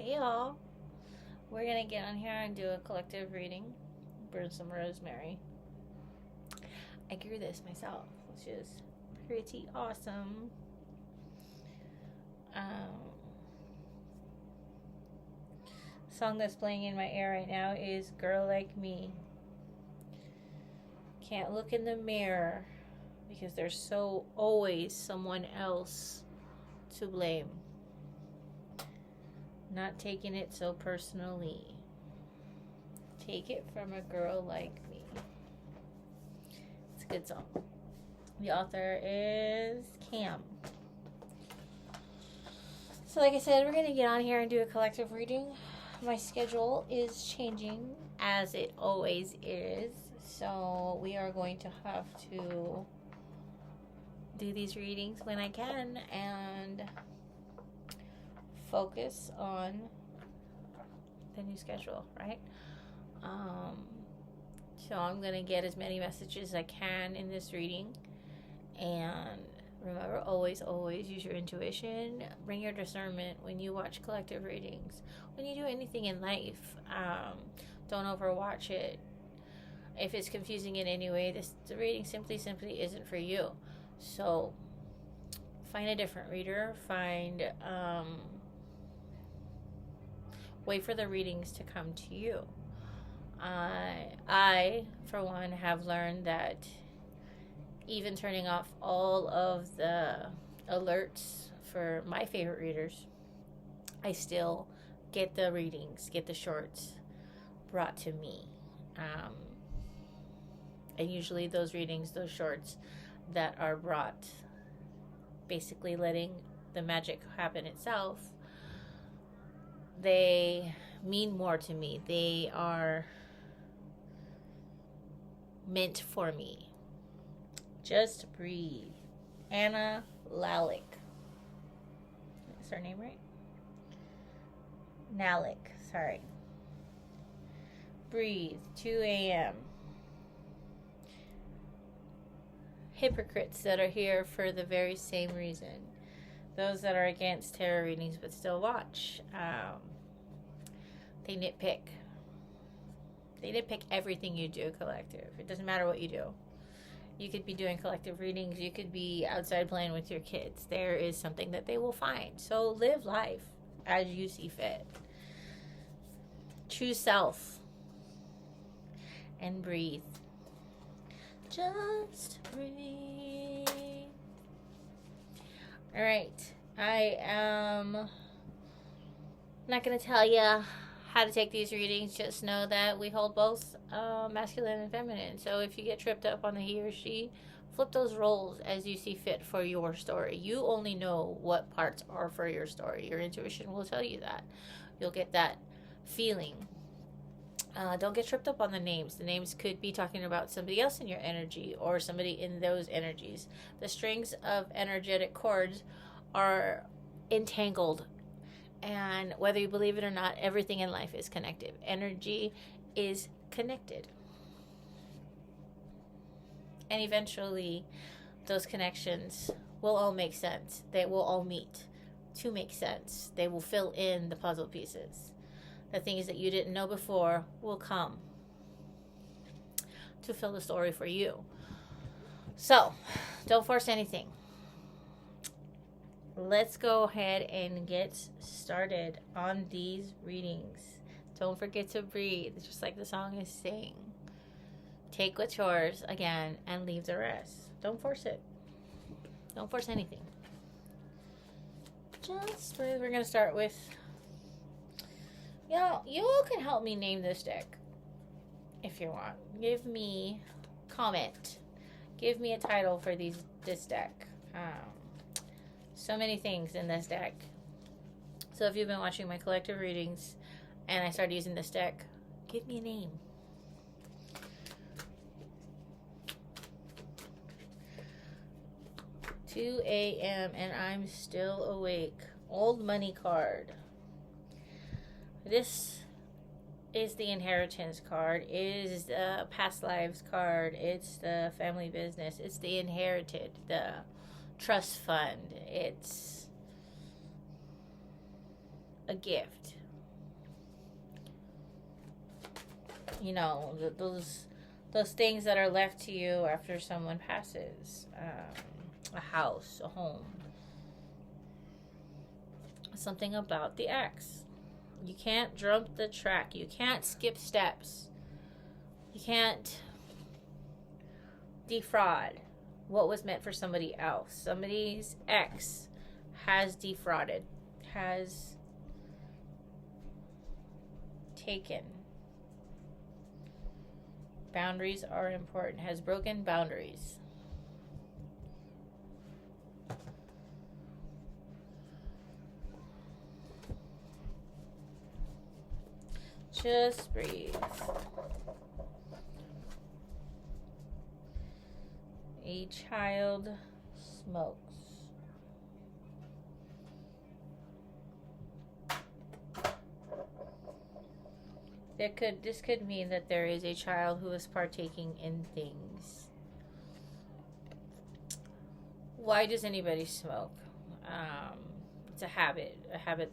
Hey y'all, we're gonna get on here and do a collective reading. Burn some rosemary. I grew this myself, which is pretty awesome. Song that's playing in my ear right now is Girl Like Me. Can't look in the mirror because there's so always someone else to blame. Not taking it so personally. Take it from a girl like me. It's a good song. The author is Cam. So like I said, we're going to get on here and do a collective reading. My schedule is changing as it always is. So we are going to have to do these readings when I can and focus on the new schedule, right? So I'm going to get as many messages as I can in this reading. And remember, always use your intuition. Bring your discernment when you watch collective readings. When you do anything in life, don't overwatch it. If it's confusing in any way, the reading simply isn't for you. So find a different reader. Wait for the readings to come to you. I, for one, have learned that even turning off all of the alerts for my favorite readers, I still get the readings, get the shorts brought to me. And usually those readings, those shorts that are brought, basically letting the magic happen itself, they mean more to me. They are meant for me. Just breathe. Anna Lalick. Is her name right? Nalick, sorry. Breathe. 2 a.m. Hypocrites that are here for the very same reason. Those that are against tarot readings but still watch. They nitpick. They nitpick everything you do, collective. It doesn't matter what you do. You could be doing collective readings. You could be outside playing with your kids. There is something that they will find. So live life as you see fit. Choose self. And breathe. Just breathe. All right. I am not going to tell you how to take these readings. Just know that we hold both masculine and feminine. So if you get tripped up on the he or she, flip those roles as you see fit for your story. You only know what parts are for your story. Your intuition will tell you that. You'll get that feeling. Don't get tripped up on the names. The names could be talking about somebody else in your energy or somebody in those energies. The strings of energetic cords are entangled. And whether you believe it or not, everything in life is connected. Energy is connected. And eventually, those connections will all make sense. They will all meet to make sense. They will fill in the puzzle pieces. The things that you didn't know before will come to fill the story for you. So, don't force anything. Let's go ahead and get started on these readings. Don't forget to breathe, just like the song is saying. Take what's yours, again, and leave the rest. Don't force it. Don't force anything. Just breathe. We're going to start with... You all can help me name this deck if you want. Give me comment. Give me a title for this deck. So many things in this deck. So if you've been watching my collective readings and I started using this deck, give me a name. $2 a.m. and I'm still awake. Old money card. This is the inheritance card. It is the past lives card. It's the family business. It's the inherited, the trust fund. It's a gift. You know, those things that are left to you after someone passes. A house, a home. Something about the ex. You can't jump the track. You can't skip steps. You can't defraud what was meant for somebody else. Somebody's ex has defrauded, has taken. Boundaries are important, has broken boundaries. Just breathe. A child smokes. This could mean that there is a child who is partaking in things. Why does anybody smoke? It's a habit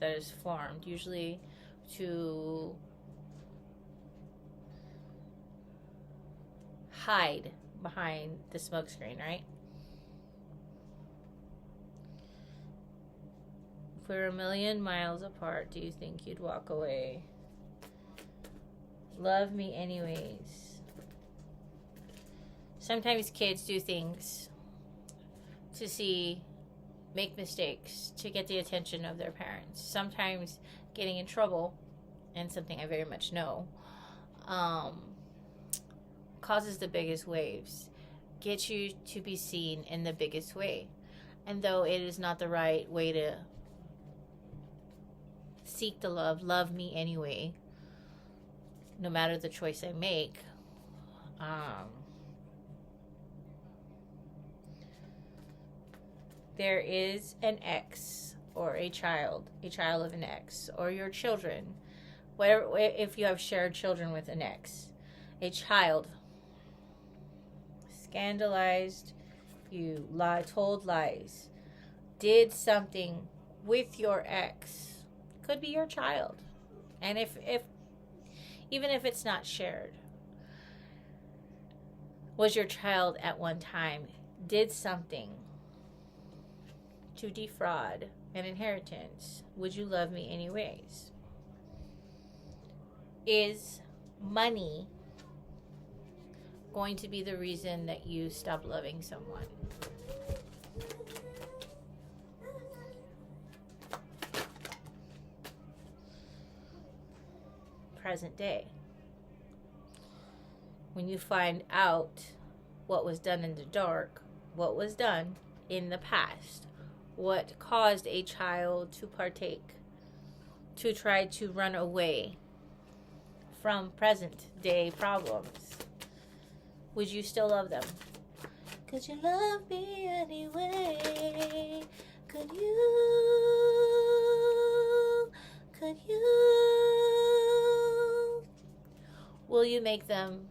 that is formed, usually to hide behind the smoke screen, right? If we're a million miles apart, do you think you'd walk away? Love me anyways. Sometimes kids do things to make mistakes, to get the attention of their parents. Sometimes getting in trouble, and something I very much know, causes the biggest waves, gets you to be seen in the biggest way. And though it is not the right way to seek the love me anyway, no matter the choice I make, there is an ex or a child of an ex, or your children, whatever, if you have shared children with an ex, a child scandalized you, told lies, did something with your ex. Could be your child. And if even if it's not shared, was your child at one time, did something to defraud an inheritance, would you love me anyways? Is money going to be the reason that you stop loving someone? Present day. When you find out what was done in the dark, what was done in the past, what caused a child to partake, to try to run away from present day problems, would you still love them? Could you love me anyway? Could you? Could you? Will you make them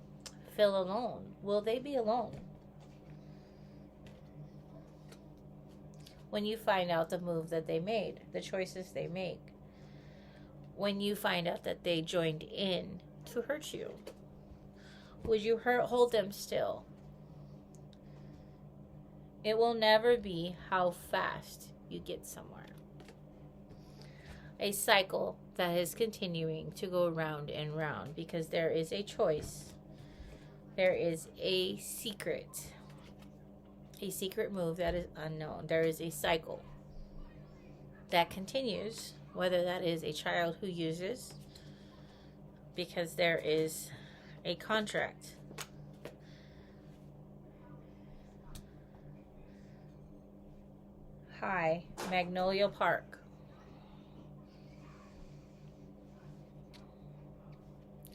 feel alone? Will they be alone? When you find out the move that they made, the choices they make, when you find out that they joined in to hurt you, would you hold them still? It will never be how fast you get somewhere. A cycle that is continuing to go round and round, because there is a choice. There is a secret move that is unknown. There is a cycle that continues, whether that is a child who uses, because there is a contract. Hi, Magnolia Park.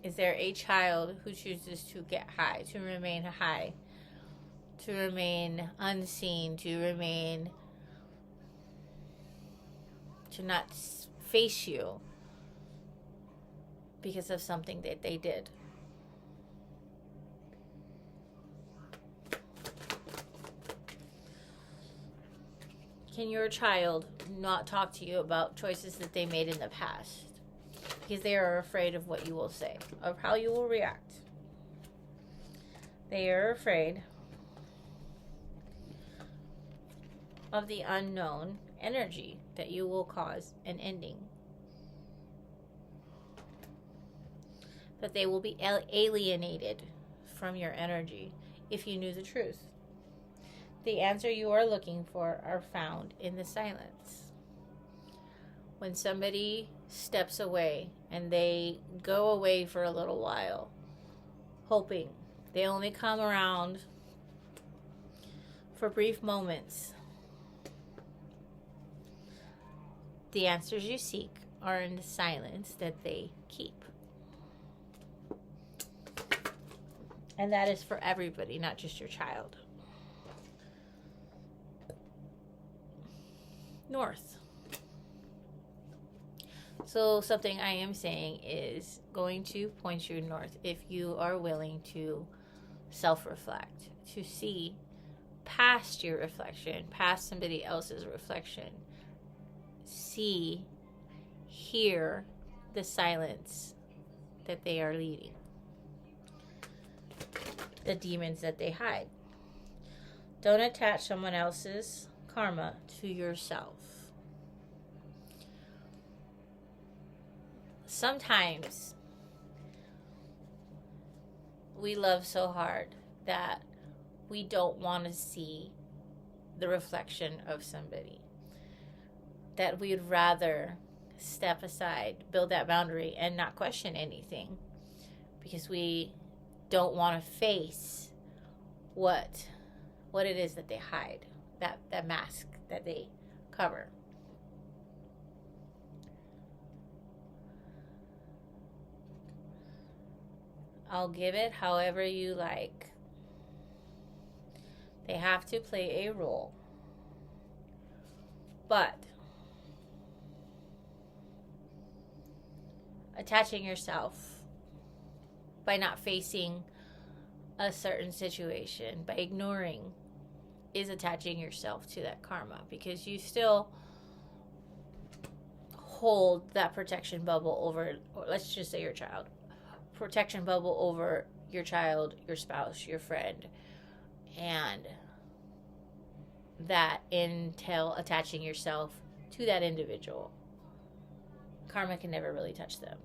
Is there a child who chooses to get high, to remain high, to remain unseen, to not face you because of something that they did? Can your child not talk to you about choices that they made in the past? because they are afraid of what you will say, of how you will react. They are afraid of the unknown energy that you will cause an ending. That they will be alienated from your energy if you knew the truth. The answer you are looking for are found in the silence. When somebody steps away and they go away for a little while, hoping, they only come around for brief moments. The answers you seek are in the silence that they keep. And that is for everybody, not just your child. North. So something I am saying is going to point you north if you are willing to self-reflect, to see past your reflection, past somebody else's reflection. See, hear the silence that they are leading. The demons that they hide. Don't attach someone else's karma to yourself. Sometimes we love so hard that we don't want to see the reflection of somebody. That we would rather step aside, build that boundary, and not question anything. Because we don't want to face what it is that they hide, that mask that they cover. I'll give it however you like. They have to play a role. But attaching yourself by not facing a certain situation, by ignoring, is attaching yourself to that karma, because you still hold that protection bubble over, or let's just say your child, protection bubble over your child, your spouse, your friend, and that entail attaching yourself to that individual. Karma can never really touch them,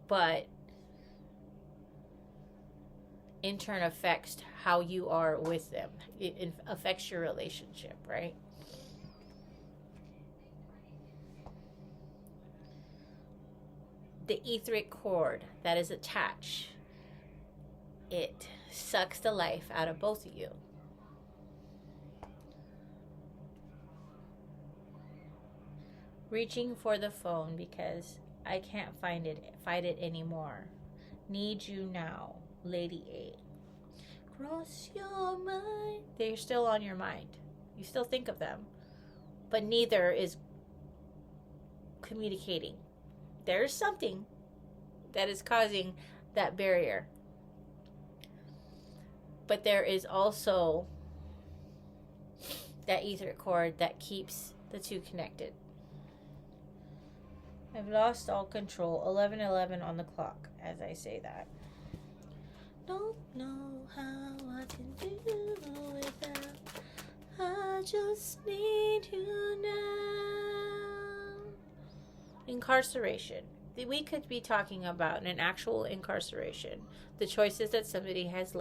but in turn affects how you are with them. It affects your relationship, right? The etheric cord that is attached, it sucks the life out of both of you. Reaching for the phone because I can't fight it anymore. Need you now, Lady A. Cross your mind. They're still on your mind. You still think of them, but neither is communicating. There's something that is causing that barrier. But there is also that ether cord that keeps the two connected. I've lost all control. 11:11 on the clock as I say that. Don't know how I can do without. I just need you now. Incarceration. We could be talking about an actual incarceration. The choices that somebody has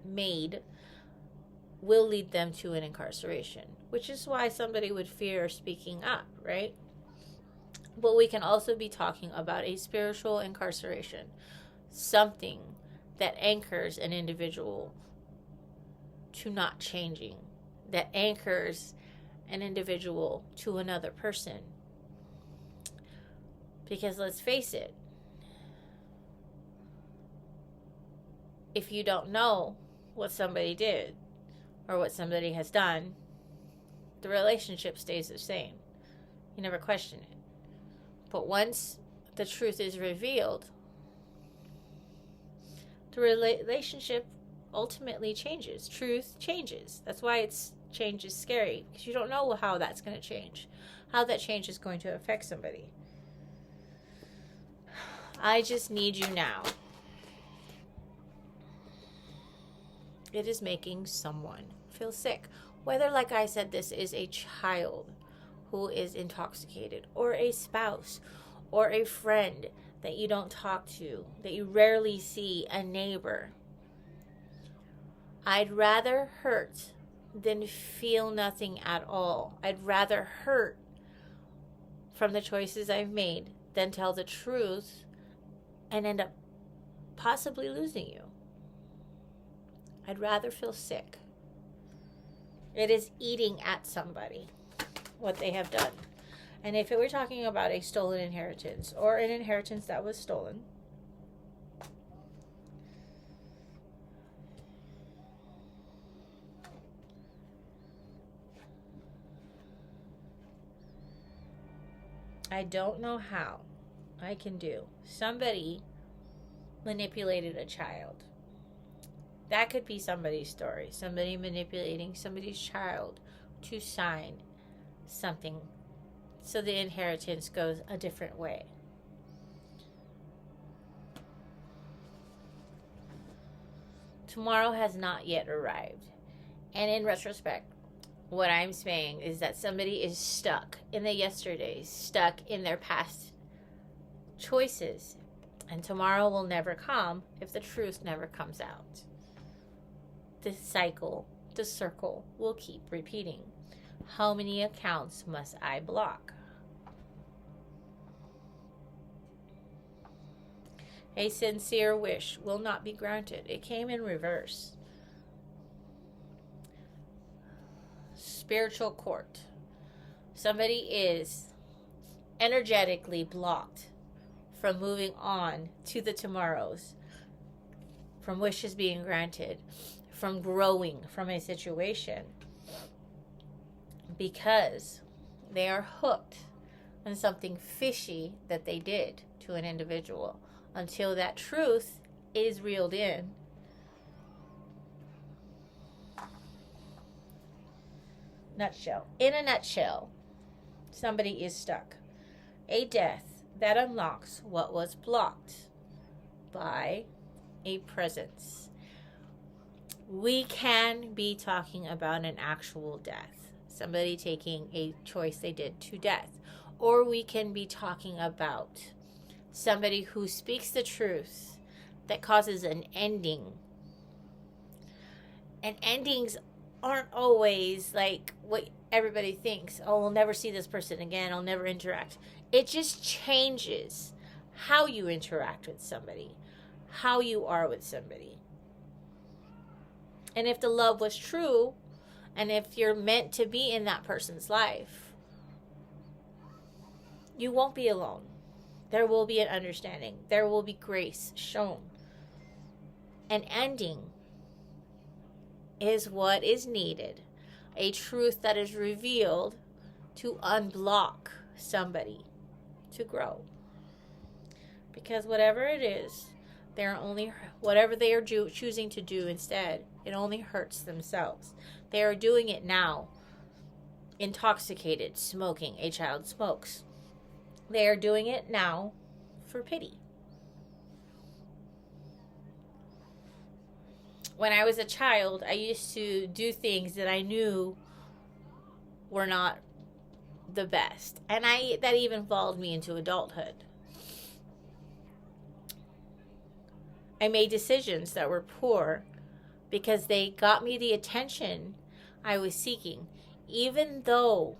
made will lead them to an incarceration, which is why somebody would fear speaking up, right? But we can also be talking about a spiritual incarceration, something that anchors an individual to not changing, that anchors an individual to another person. Because let's face it, if you don't know what somebody did or what somebody has done, the relationship stays the same. You never question it. But once the truth is revealed, the relationship ultimately changes. Truth changes. That's why change is scary, because you don't know how that's going to change, how that change is going to affect somebody. I just need you now. It is making someone feel sick. Whether, like I said, this is a child who is intoxicated, or a spouse, or a friend that you don't talk to, that you rarely see, a neighbor. I'd rather hurt than feel nothing at all. I'd rather hurt from the choices I've made than tell the truth and end up possibly losing you. I'd rather feel sick. It is eating at somebody, what they have done. And if we're talking about a stolen inheritance, or an inheritance that was stolen, I don't know how I can do. Somebody manipulated a child. That could be somebody's story. Somebody manipulating somebody's child to sign something so the inheritance goes a different way. Tomorrow has not yet arrived. And in retrospect, what I'm saying is that somebody is stuck in the yesterdays, stuck in their past choices. And tomorrow will never come if the truth never comes out. This cycle, the circle, will keep repeating. How many accounts must I block? A sincere wish will not be granted. It came in reverse. Spiritual court. Somebody is energetically blocked from moving on to the tomorrows, from wishes being granted, from growing from a situation, because they are hooked on something fishy that they did to an individual until that truth is reeled in. In a nutshell, somebody is stuck. A death that unlocks what was blocked by a presence. We can be talking about an actual death, somebody taking a choice they did to death, or we can be talking about somebody who speaks the truth that causes an ending. And endings aren't always like what everybody thinks. Oh, we'll never see this person again. I'll never interact. It just changes how you interact with somebody, how you are with somebody. And if the love was true, and if you're meant to be in that person's life, you won't be alone. There will be an understanding. There will be grace shown. An ending is what is needed. A truth that is revealed to unblock somebody to grow. Because whatever it is, whatever they are choosing to do instead, it only hurts themselves. They are doing it now. Intoxicated, smoking. A child smokes. They are doing it now for pity. When I was a child, I used to do things that I knew were not the best. And that even followed me into adulthood. I made decisions that were poor because they got me the attention I was seeking, even though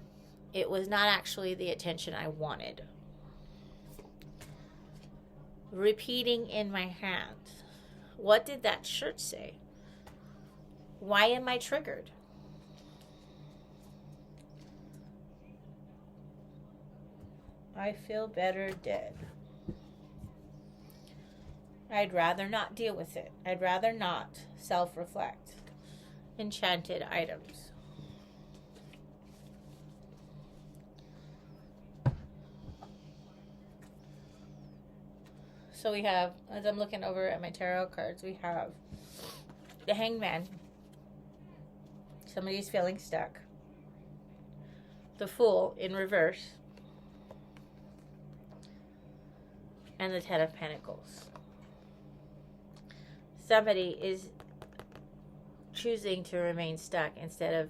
it was not actually the attention I wanted. Repeating in my hand. What did that shirt say? Why am I triggered? I feel better dead. I'd rather not deal with it. I'd rather not self-reflect. Enchanted items. So we have, as I'm looking over at my tarot cards, we have the Hangman. Somebody's feeling stuck. The Fool in reverse. and the Ten of Pentacles. Somebody is choosing to remain stuck instead of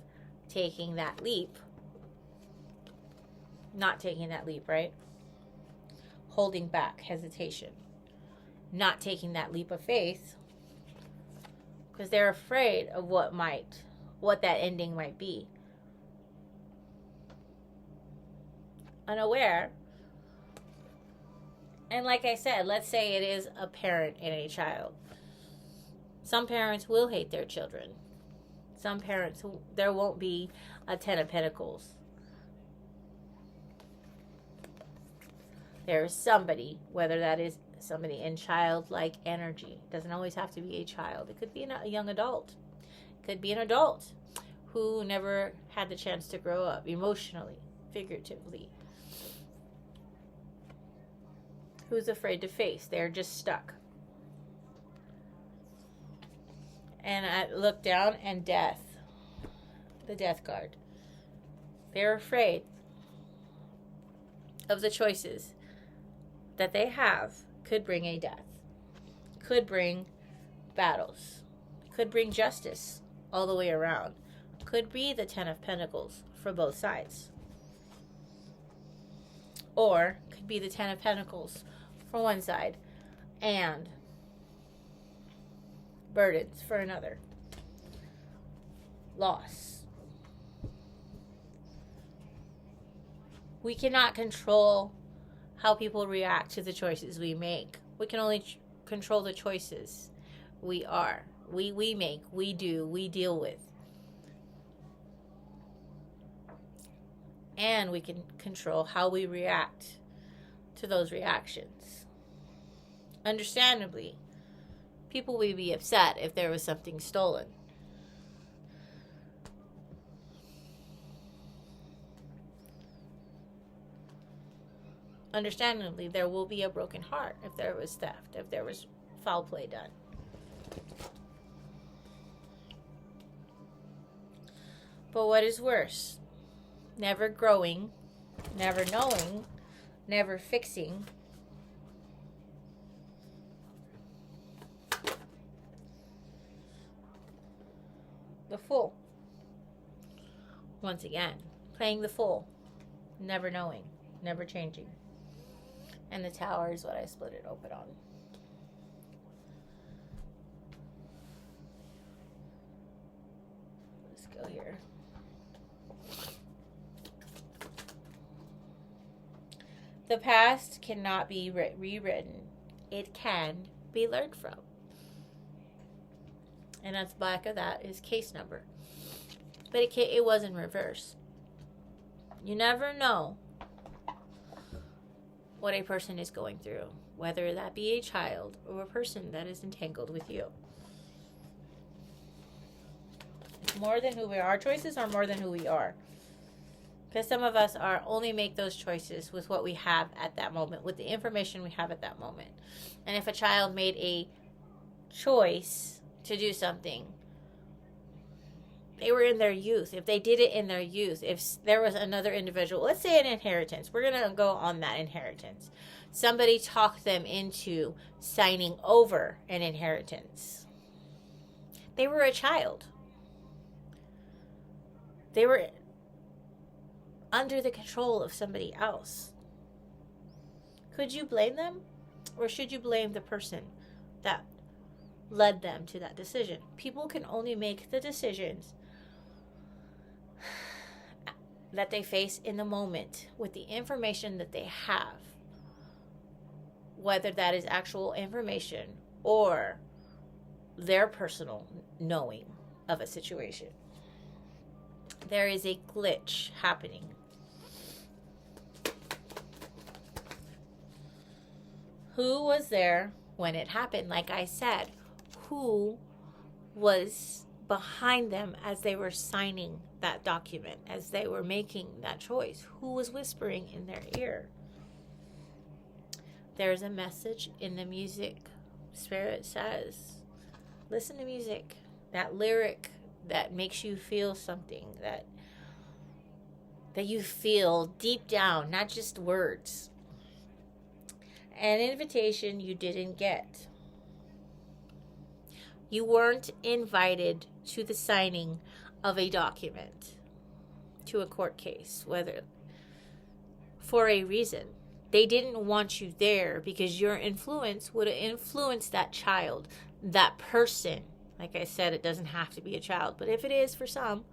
taking that leap. Not taking that leap, right? Holding back, hesitation. Not taking that leap of faith because they're afraid of what that ending might be. Unaware. And like I said, let's say it is a parent and a child. Some parents will hate their children. Some parents, there won't be a Ten of Pentacles. There is somebody, whether that is somebody in childlike energy. It doesn't always have to be a child. It could be a young adult. It could be an adult who never had the chance to grow up emotionally, figuratively. Who's afraid to face. They're just stuck. And I look down and death. The death card. They're afraid of the choices that they have could bring a death. Could bring battles. Could bring justice all the way around. Could be the Ten of Pentacles for both sides. Or could be the Ten of Pentacles for one side and burdens for another. Loss. We cannot control how people react to the choices we make. We can only control the choices we make, we do, we deal with. And we can control how we react to those reactions. Understandably, people would be upset if there was something stolen. Understandably, there will be a broken heart if there was theft, if there was foul play done. But what is worse? Never growing, never knowing, never fixing. The Fool. Once again, playing the Fool, never knowing, never changing. And the Tower is what I split it open on. Let's go here. The past cannot be rewritten. It can be learned from. And at the back of that is case number. But it was in reverse. You never know what a person is going through, whether that be a child or a person that is entangled with you. It's more than who we are. Our choices are more than who we are. Because some of us only make those choices with what we have at that moment, with the information we have at that moment. And if a child made a choice to do something, they were in their youth. If they did it in their youth, if there was another individual, let's say an inheritance, we're going to go on that inheritance. Somebody talked them into signing over an inheritance. They were a child. They were under the control of somebody else. Could you blame them? Or should you blame the person that led them to that decision? People can only make the decisions that they face in the moment with the information that they have, whether that is actual information or their personal knowing of a situation. There is a glitch happening. Who was there when it happened? Like I said, who was behind them as they were signing that document, as they were making that choice? Who was whispering in their ear? There's a message in the music. Spirit says, listen to music. That lyric that makes you feel something, that you feel deep down, not just words. An invitation you didn't get. You weren't invited to the signing of a document, to a court case, whether for a reason. They didn't want you there because your influence would have influenced that child, that person. Like I said, it doesn't have to be a child, but if it is for some,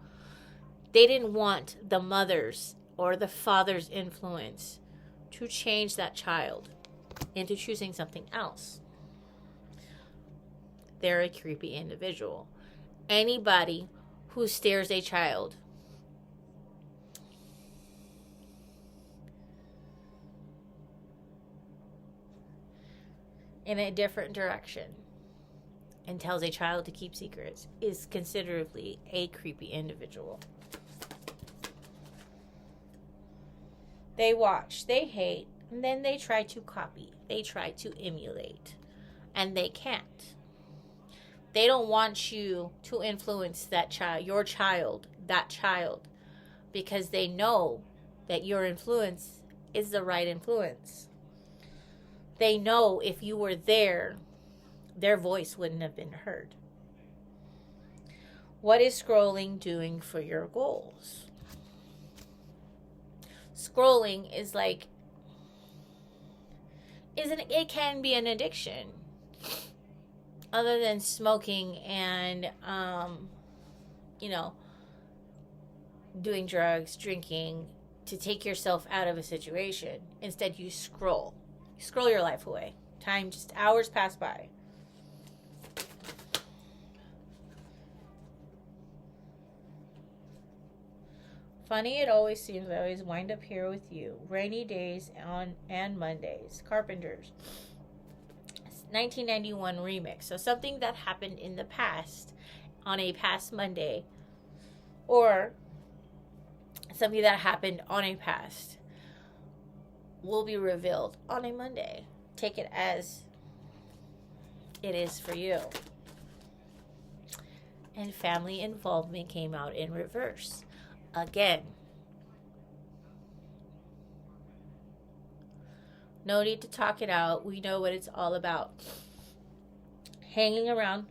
they didn't want the mother's or the father's influence to change that child into choosing something else. They're a creepy individual. Anybody who stares a child in a different direction and tells a child to keep secrets is considerably a creepy individual. They watch, they hate, and then they try to copy. They try to emulate, and they can't. They don't want you to influence that child, your child, that child, because they know that your influence is the right influence. They know if you were there, their voice wouldn't have been heard. What is scrolling doing for your goals? Scrolling is like, it can be an addiction. Other than smoking and, doing drugs, drinking, to take yourself out of a situation. Instead, you scroll. You scroll your life away. Time, just hours pass by. Funny it always seems I always wind up here with you. Rainy days and Mondays. Carpenters. 1991 remix. So something that happened in the past on a past Monday, or something that happened on a past, will be revealed on a Monday. Take it as it is for you. And family involvement came out in reverse. Again. No need to talk it out. We know what it's all about. Hanging around.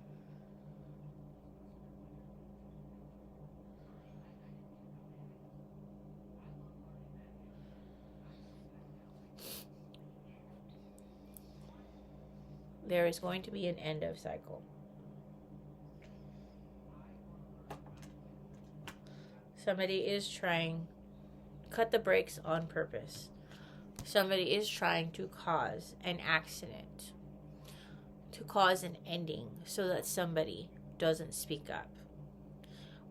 There is going to be an end of cycle. Somebody is trying, cut the brakes on purpose. Somebody is trying to cause an accident, to cause an ending so that somebody doesn't speak up.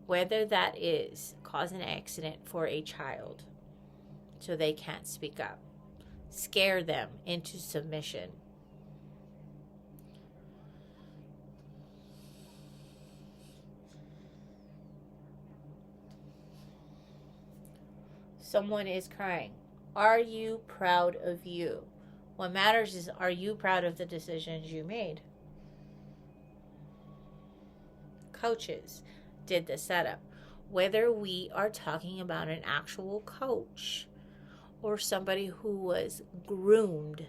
Whether that is cause an accident for a child so they can't speak up, scare them into submission. Someone is crying. Are you proud of you? What matters is, are you proud of the decisions you made? Coaches did the setup. Whether we are talking about an actual coach or somebody who was groomed,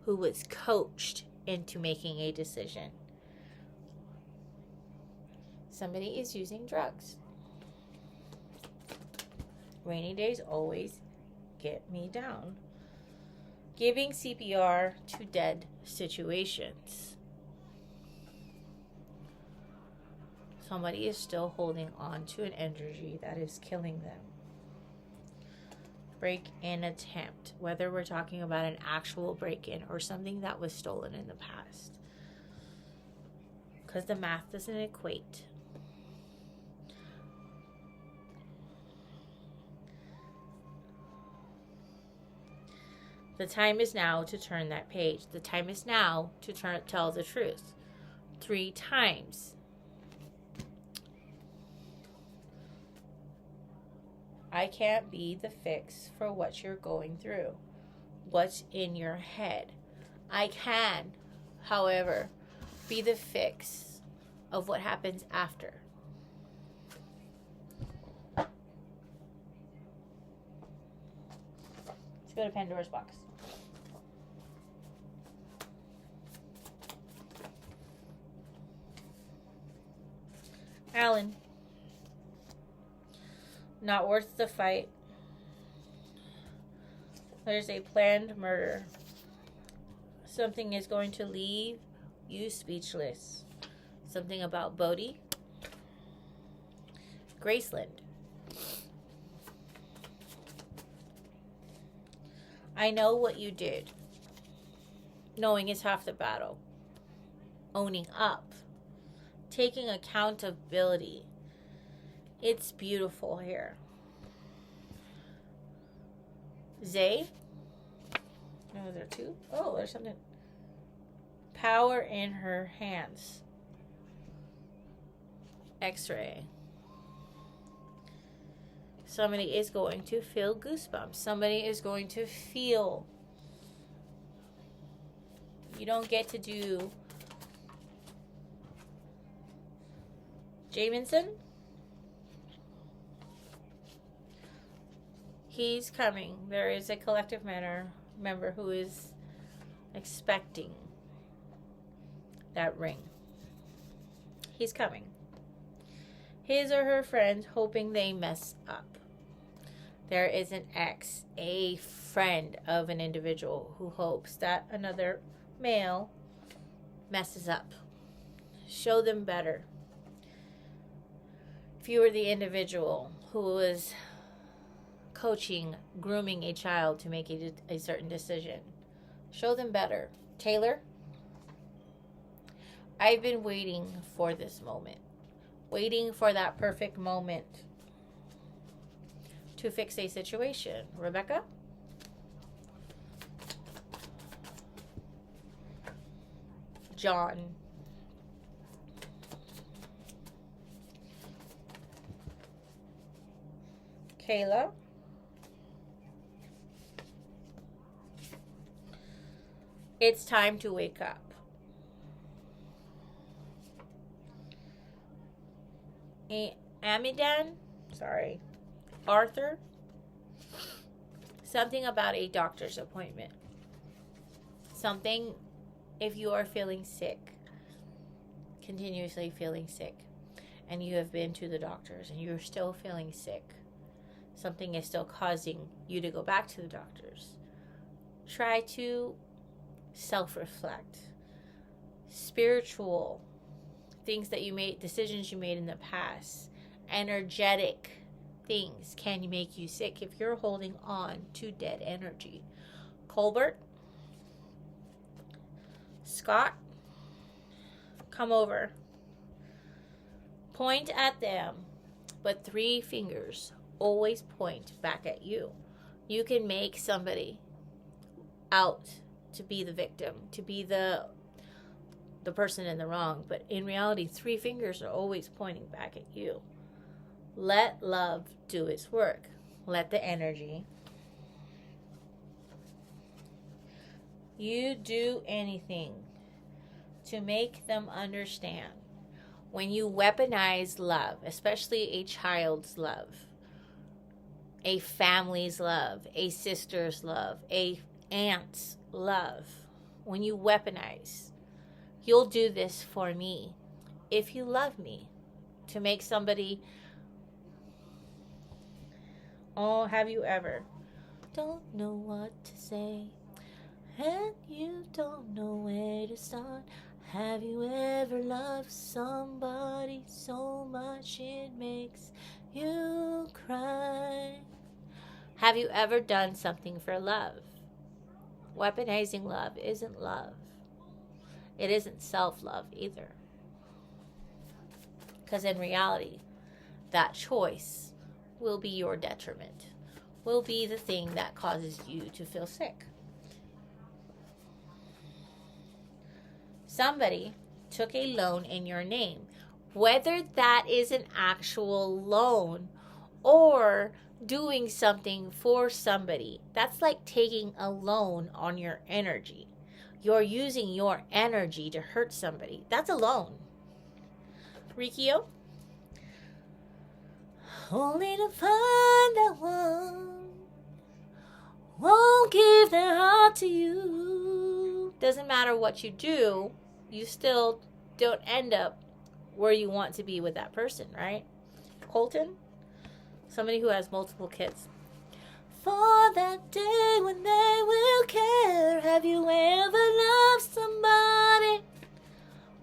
who was coached into making a decision. Somebody is using drugs. Rainy days always get me down. Giving CPR to dead situations. Somebody is still holding on to an energy that is killing them. Break-in attempt, whether we're talking about an actual break-in or something that was stolen in the past. Because the math doesn't equate. The time is now to turn that page. The time is now to tell the truth. 3 times. I can't be the fix for what you're going through. What's in your head. I can, however, be the fix of what happens after. Let's go to Pandora's box. Alan. Not worth the fight. There's a planned murder. Something is going to leave you speechless. Something about Bodhi. Graceland. I know what you did. Knowing is half the battle. Owning up. Taking accountability. It's beautiful here. Zay. No, there are two. Oh, there's something. Power in her hands. X-ray. Somebody is going to feel goosebumps. Somebody is going to feel. You don't get to do. Jamison. He's coming. There is a collective member who is expecting that ring. He's coming. His or her friend hoping they mess up. There is an ex, a friend of an individual who hopes that another male messes up. Show them better. If you were the individual who was coaching, grooming a child to make a certain decision, show them better. Taylor, I've been waiting for this moment. Waiting for that perfect moment to fix a situation. Rebecca? John. Kayla. It's time to wake up. Amidan, sorry, Arthur, something about a doctor's appointment. Something if you are feeling sick, continuously feeling sick, and you have been to the doctors and you're still feeling sick. Something is still causing you to go back to the doctors. Try to self-reflect. Spiritual things that you made, decisions you made in the past, energetic things can make you sick if you're holding on to dead energy. Colbert, Scott, come over. Point at them, but 3 fingers always point back at you. You can make somebody out to be the victim, to be the person in the wrong, but in reality 3 fingers are always pointing back at you. Let love do its work. Let the energy. You do anything to make them understand. When you weaponize love, especially a child's love, a family's love, a sister's love, a aunt's love, when you weaponize, you'll do this for me if you love me. To make somebody, oh, have you ever? Don't know what to say, and you don't know where to start. Have you ever loved somebody so much it makes you cry? Have you ever done something for love? Weaponizing love isn't love. It isn't self-love either. Because in reality, that choice will be your detriment, will be the thing that causes you to feel sick. Somebody took a loan in your name. Whether that is an actual loan or doing something for somebody, that's like taking a loan on your energy. You're using your energy to hurt somebody. That's a loan. Rikio? Only to find that one won't give their heart to you. Doesn't matter what you do, you still don't end up where you want to be with that person, right? Colton, somebody who has multiple kids. For that day when they will care, have you ever loved somebody?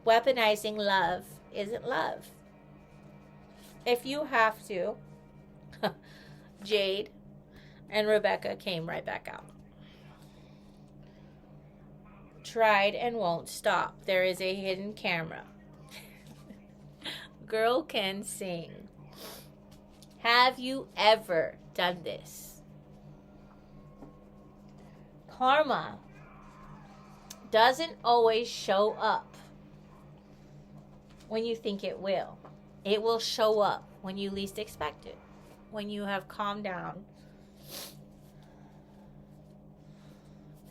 Weaponizing love isn't love. If you have to, Jade and Rebecca came right back out. Tried and won't stop. There is a hidden camera. Girl can sing. Have you ever done this? Karma doesn't always show up when you think it will. It will show up when you least expect it, when you have calmed down.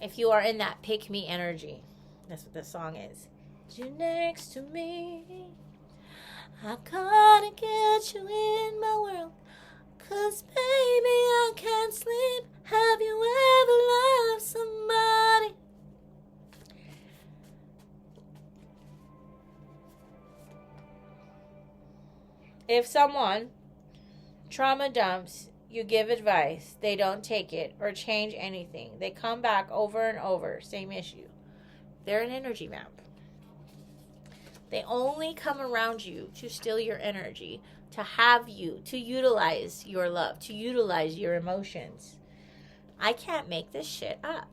If you are in that pick me energy, that's what this song is. You're next to me. I gotta get you in my world. 'Cause baby, I can't sleep. Have you ever loved somebody? If someone trauma dumps, you give advice, they don't take it or change anything. They come back over and over, same issue. They're an energy vamp. They only come around you to steal your energy, to have you, to utilize your love, to utilize your emotions. I can't make this shit up.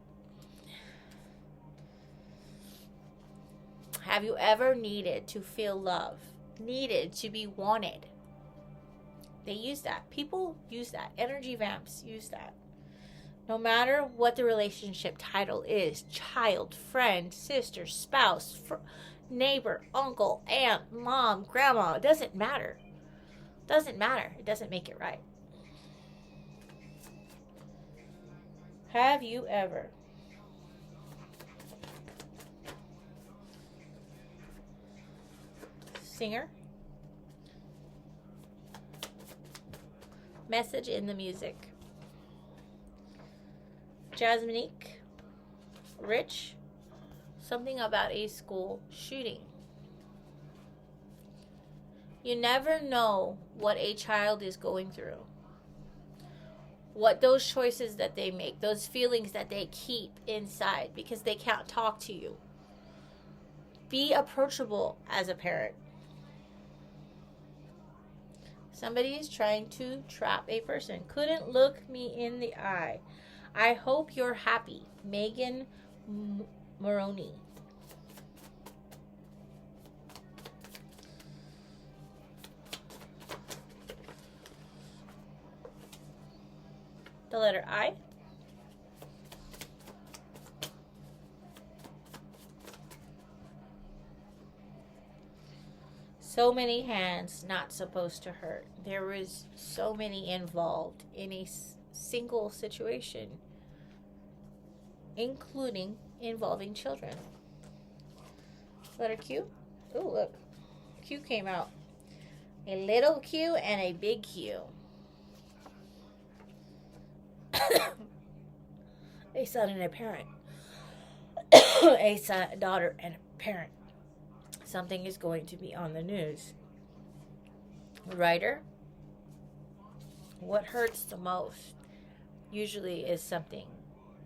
Have you ever needed to feel love? Needed to be wanted? They use that. People use that. Energy vamps use that. No matter what the relationship title is, child, friend, sister, spouse, neighbor, uncle, aunt, mom, grandma, it doesn't matter. Doesn't matter. It doesn't make it right. Have you ever singer? Message in the music. Jasminique, Rich, something about a school shooting. You never know what a child is going through. What those choices that they make, those feelings that they keep inside because they can't talk to you. Be approachable as a parent. Somebody is trying to trap a person. Couldn't look me in the eye. I hope you're happy. Megan Moroney. The letter I. So many hands not supposed to hurt. There was so many involved in a single situation, including involving children. Letter Q. Oh, look. Q came out. A little Q and a big Q. A son and a parent. A son, daughter and a parent. Something is going to be on the news. Writer. What hurts the most usually is something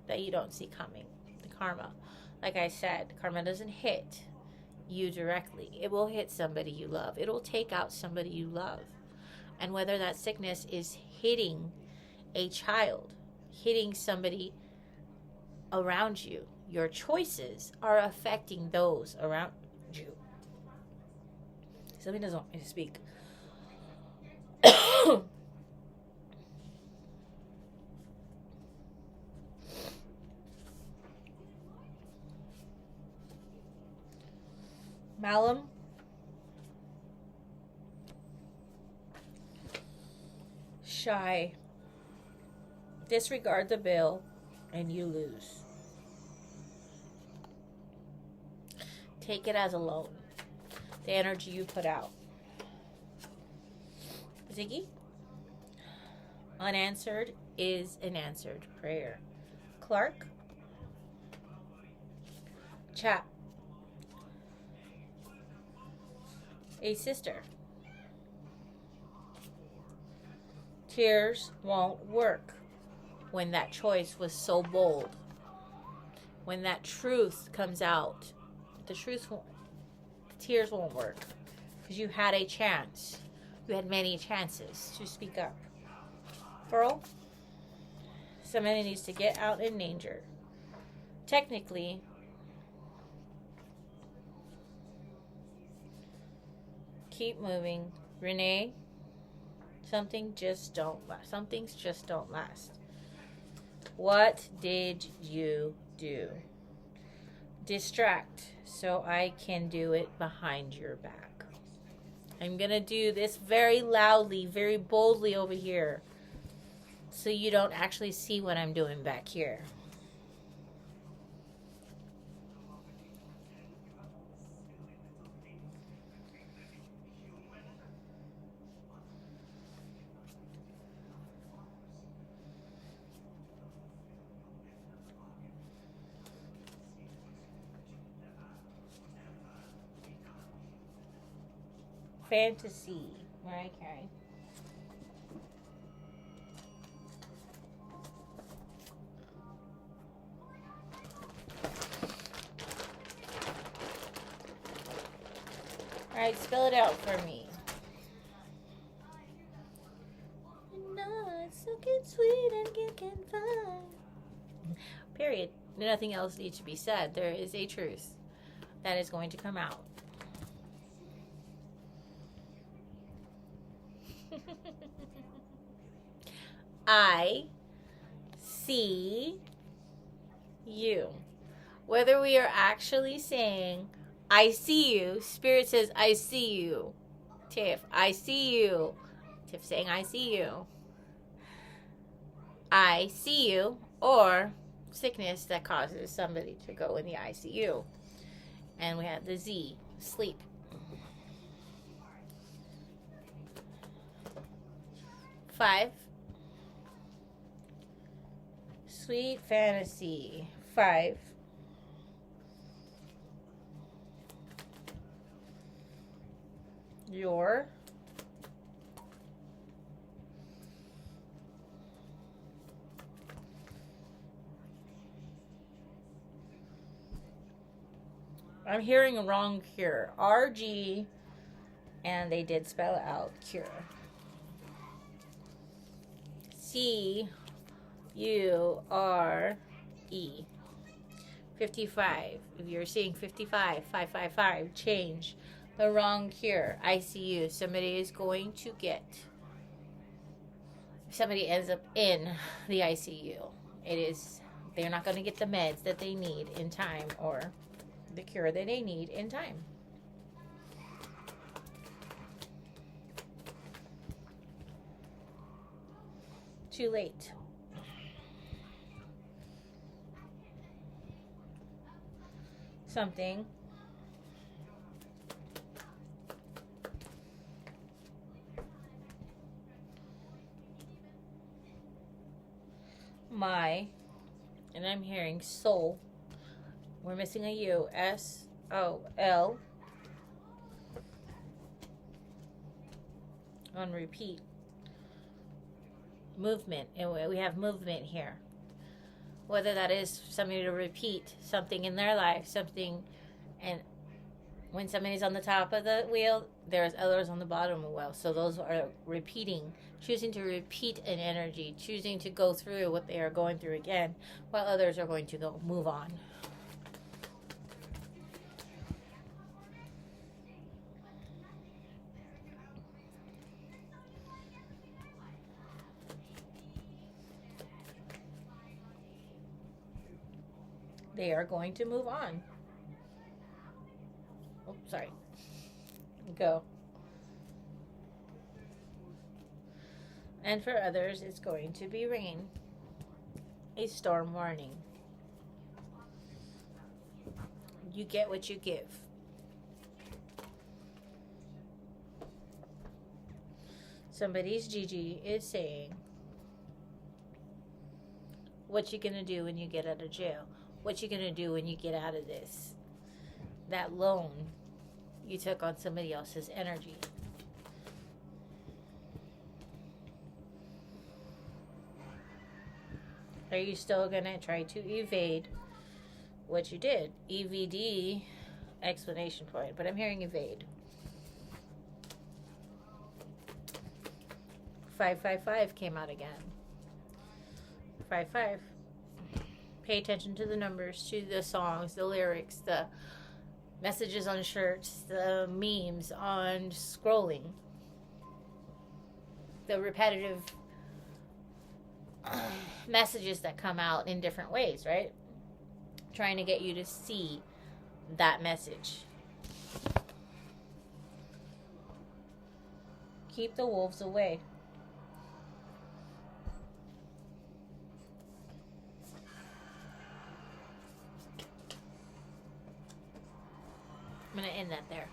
that you don't see coming. The karma. Like I said, karma doesn't hit you directly. It will hit somebody you love. It'll take out somebody you love. And whether that sickness is hitting a child, hitting somebody around you, your choices are affecting those around you. Somebody doesn't want me to speak. Malum. Shy. Disregard the bill and you lose. Take it as a loan. The energy you put out. Ziggy. Unanswered is an answered prayer. Clark. Chat. a sister. Tears won't work when that choice was so bold. When that truth comes out, the truth won't, tears won't work. Because you had a chance. You had many chances to speak up. Pearl, somebody needs to get out in danger. Technically, keep moving. Renee, some things just don't last. What did you do? Distract so I can do it behind your back. I'm going to do this very loudly, very boldly over here, so you don't actually see what I'm doing back here. Fantasy, Mariah Carey. Alright, spell it out for me. It's so good, sweet, and you can find. Period. Nothing else needs to be said. There is a truth that is going to come out. I see you. Whether we are actually saying, I see you, Spirit says, I see you. Tiff, I see you. Tiff saying, I see you. I see you, or sickness that causes somebody to go in the ICU. And we have the Z, sleep. Five. Sweet fantasy. 5. Your I'm hearing wrong cure. RG, and they did spell it out, cure. CURE. 55. If you're seeing 55, 555, change. The wrong cure. ICU. Somebody is going to get. If somebody ends up in the ICU, they're not going to get the meds that they need in time, or the cure that they need in time. Too late. Something and I'm hearing soul. We're missing a U. SOL on repeat. Movement, and we have movement here. Whether that is somebody to repeat something in their life, something, and when somebody's on the top of the wheel, there's others on the bottom of the wheel. So those are repeating, choosing to repeat an energy, choosing to go through what they are going through again, while others are going to go move on. They are going to move on. Oh, sorry. Go. And for others, it's going to be rain. A storm warning. You get what you give. Somebody's Gigi is saying, what you gonna do when you get out of jail? What you gonna do when you get out of this? That loan, you took on somebody else's energy. Are you still going to try to evade what you did? EVD, explanation point. But I'm hearing evade. 555 came out again. 55. Pay attention to the numbers, to the songs, the lyrics, the messages on shirts, the memes on scrolling, the repetitive messages that come out in different ways, right? Trying to get you to see that message. Keep the wolves away. I'm going to end that there.